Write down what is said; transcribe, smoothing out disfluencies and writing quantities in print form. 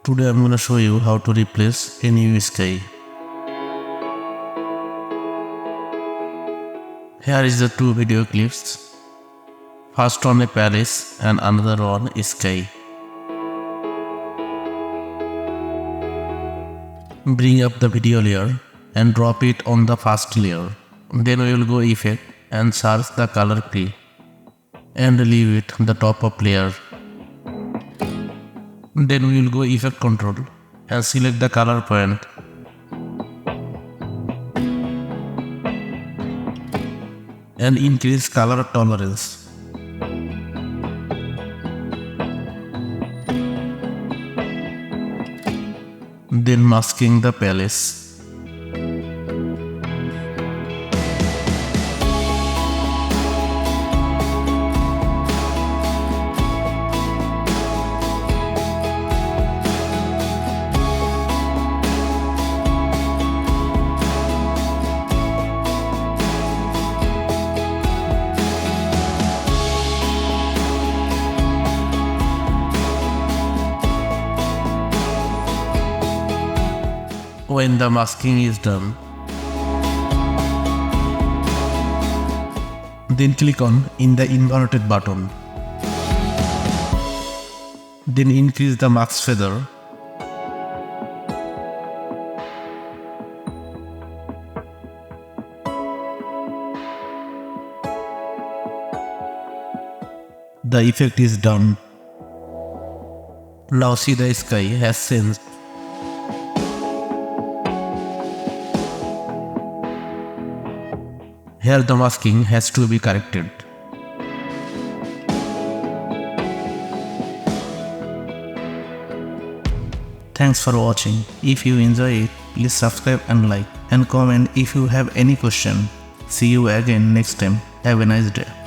Today I'm gonna show you how to replace a new sky. Here is the two video clips. First on a palace and another on a sky. Bring up the video layer and drop it on the first layer. Then we will go effect and search the color key and leave it the top of layer. Then we will go effect control and select the color point. And increase color tolerance. Then masking the palace. When the masking is done, then click on in the inverted button. Then increase the mask feather. The effect is done. Now see the sky has changed. Here the masking has to be corrected. Thanks for watching. If you enjoy it, please subscribe and like and comment if you have any question. See you again next time. Have a nice day.